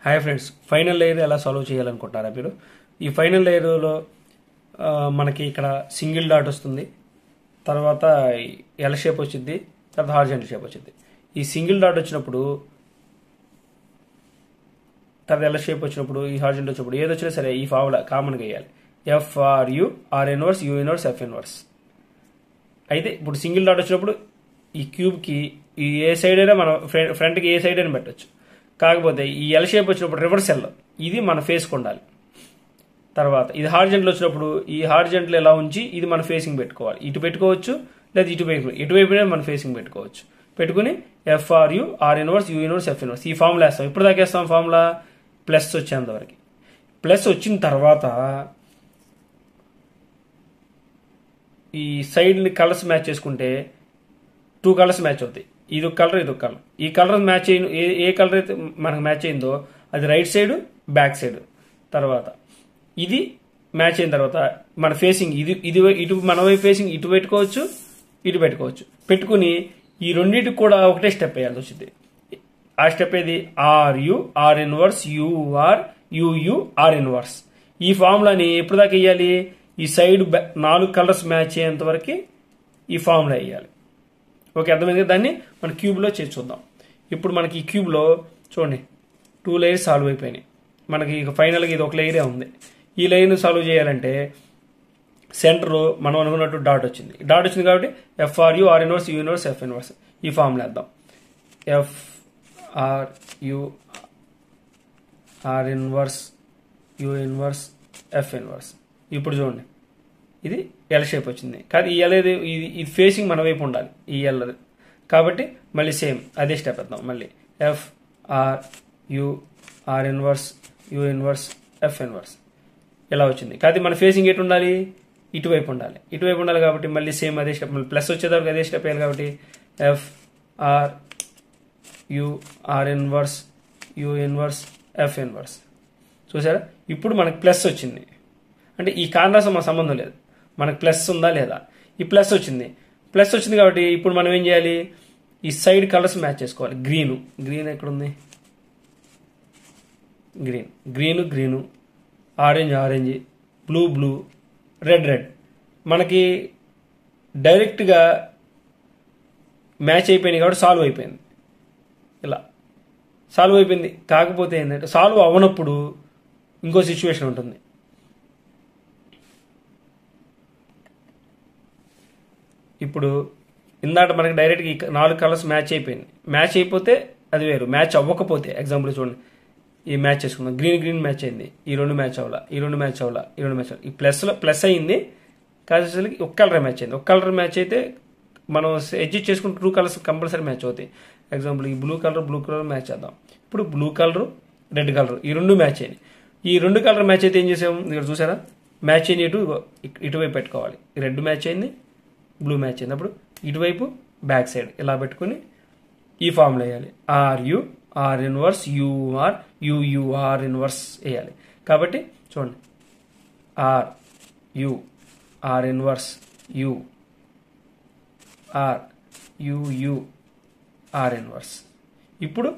Hi friends, final layer ఎలా solve చేయాలనుకుంటున్నారా మీరు? ఈ ఫైనల్ లేయర్లో మనకి ఇక్కడ సింగిల్ డాట్ వస్తుంది, తర్వాత ఎల్ షేప్ వచ్చింది, తర్వాత హార్జెంటల్ షేప్ వచ్చింది. ఈ సింగిల్ డాట్ వచ్చినప్పుడు, తర్వాత ఎల్ షేప్ వచ్చినప్పుడు, ఈ హార్జెంటల్ వచ్చినప్పుడు ఏది వచ్చినా సరే ఈ ఫార్ములా కామన్గా వేయాలి. FRU R inverse U inverse F inverse. అయితే ఇప్పుడు సింగిల్ డాట్ వచ్చినప్పుడు ఈ క్యూబ్కి ఈ ఏ సైడ్ అయినా మనం ఫ్రంట్కి ఏ సైడ్ అయినా పెట్టచ్చు. కాకపోతే ఈ ఎల్ షేప్ వచ్చినప్పుడు రివర్స్ ఎల్, ఇది మన ఫేస్కి ఉండాలి. తర్వాత ఇది హార్జెంటల్ వచ్చినప్పుడు ఈ హార్జెంటల్ ఎలా ఉంచి ఇది మన ఫేసింగ్ పెట్టుకోవాలి. ఇటు పెట్టుకోవచ్చు లేదా ఇటువైపు మన ఫేసింగ్ పెట్టుకోవచ్చు. పెట్టుకుని FRU R inverse U inverse F inverse ఈ ఫార్ములా వేస్తాం. ఇప్పుడు దాకా వేస్తాం ఫార్ములా ప్లస్ వచ్చేంతవరకు. ప్లస్ వచ్చిన తర్వాత ఈ సైడ్ని కలర్స్ మ్యాచ్ చేసుకుంటే 2 కలర్స్ మ్యాచ్ అవుతాయి. ఇది ఒక కలర్, ఇది ఒక కలర్. ఈ కలర్ మ్యాచ్ అయిన ఏ కలర్ అయితే మనకు మ్యాచ్ అయిందో అది రైట్ సైడ్, బ్యాక్ సైడ్. తర్వాత ఇది మ్యాచ్ అయిన తర్వాత మన ఫేసింగ్ ఇటు మన వైపు ఫేసింగ్ ఇటు పెట్టుకోవచ్చు, ఇటు పెట్టుకోవచ్చు. పెట్టుకుని ఈ రెండింటికి కూడా ఒకటే స్టెప్ వేయాల్సి వచ్చింది. ఆ స్టెప్ ఏది? RU R inverse UR UU R inverse. ఈ ఫార్ములాని ఎప్పుడు దాకా వేయాలి? ఈ సైడ్ 4 కలర్స్ మ్యాచ్ అయ్యేంత వరకు ఈ ఫార్ములా వేయాలి. ఓకే, అర్థమైంది. దాన్ని మన క్యూబ్లో చేసి చూద్దాం. ఇప్పుడు మనకి ఈ క్యూబ్లో చూడండి 2 లేయర్స్ సాల్వ్ అయిపోయినాయి. మనకి ఇక ఫైనల్గా ఇది ఒక లేయరే ఉంది. ఈ లేయర్ను సాల్వ్ చేయాలంటే సెంటర్ మనం అనుకున్నట్టు డాట్ వచ్చింది. డాట్ వచ్చింది కాబట్టి FRU R inverse U inverse F inverse ఈ ఫార్ములా వేద్దాం. FRU R inverse U inverse F inverse. ఇప్పుడు చూడండి, ఇది ఎల్ షేప్ వచ్చింది. కానీ ఈ ఎల్ ఇది ఫేసింగ్ మన వైపు ఉండాలి, ఈ ఎల్. కాబట్టి మళ్ళీ సేమ్ అదే స్టెప్ వేద్దాం. మళ్ళీ FRU R inverse U inverse F inverse ఎలా వచ్చింది. కానీ మన ఫేసింగ్ ఎటు ఉండాలి? ఇటువైపు ఉండాలి. ఇటువైపు ఉండాలి కాబట్టి మళ్ళీ సేమ్ అదే స్టెప్. మళ్ళీ ప్లస్ వచ్చేదానికి అదే స్టెప్ వేయాలి. కాబట్టి FRU R inverse U inverse F inverse. చూసారా? ఇప్పుడు మనకి ప్లస్ వచ్చింది. అంటే ఈ కార్నర్స్ మన సంబంధం లేదు, మనకు ప్లస్ ఉందా లేదా. ఈ ప్లస్ వచ్చింది. ప్లస్ వచ్చింది కాబట్టి ఇప్పుడు మనం ఏం చేయాలి? ఈ సైడ్ కలర్స్ మ్యాచ్ చేసుకోవాలి. గ్రీన్ ఎక్కడుంది? Green, orange, blue, red. మనకి డైరెక్ట్గా మ్యాచ్ అయిపోయింది కాబట్టి సాల్వ్ అయిపోయింది. ఇలా సాల్వ్ అయిపోయింది. కాకపోతే ఏంటంటే సాల్వ్ అవ్వనప్పుడు ఇంకో సిచ్యువేషన్ ఉంటుంది. ఇప్పుడు ఇందాక మనకి డైరెక్ట్గా 4 కలర్స్ మ్యాచ్ అయిపోయింది. మ్యాచ్ అయిపోతే అది వేరు. మ్యాచ్ అవ్వకపోతే ఎగ్జాంపుల్ చూడండి, ఈ మ్యాచ్ చేసుకుందాం. గ్రీన్ మ్యాచ్ అయింది, ఈ 2 మ్యాచ్ అవ్వాలా, ఈ 2 మ్యాచ్ అవ్వాలా, ఈ 2 మ్యాచ్ అవ్వాలి. ఈ ప్లస్ అయింది కాదు, ఒక కలర్ మ్యాచ్ అయింది. ఒక కలర్ మ్యాచ్ అయితే మనం అడ్జస్ట్ చేసుకుంటే 2 కలర్స్ కంపల్సరీ మ్యాచ్ అవుతాయి. ఎగ్జాంపుల్ ఈ బ్లూ కలర్ మ్యాచ్ చేద్దాం. ఇప్పుడు బ్లూ కలర్, రెడ్ కలర్ ఈ 2 మ్యాచ్ అయ్యాయి. ఈ 2 కలర్ మ్యాచ్ అయితే ఏం చేసాము? ఇక్కడ చూసారా? మ్యాచ్ అయిన ఇటువైపు పెట్టుకోవాలి. రెడ్ మ్యాచ్ అయింది, బ్లూ మ్యాచ్ అయింది. అప్పుడు ఇటువైపు బ్యాక్ సైడ్ ఇలా పెట్టుకుని ఈ ఫార్ములా వేయాలి. RU R inverse UR UU R inverse వేయాలి. కాబట్టి చూడండి, RU R inverse U R UU R inverse. ఇప్పుడు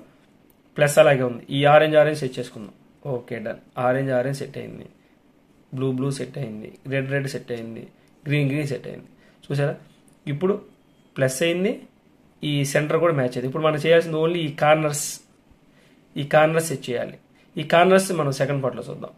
ప్లస్ అలాగే ఉంది. ఈ ఆరెంజ్ సెట్ చేసుకుందాం. Okay, done. ఆరెంజ్ సెట్ అయింది, బ్లూ సెట్ అయింది, రెడ్ సెట్ అయింది, గ్రీన్ సెట్ అయింది. చూసారా? ఇప్పుడు ప్లస్ అయింది, ఈ సెంటర్ కూడా మ్యాచ్ అయింది. ఇప్పుడు మనం చేయాల్సింది ఓన్లీ ఈ కార్నర్స్ సెట్ చేయాలి. ఈ కార్నర్స్ మనం సెకండ్ పార్ట్లో చూద్దాం.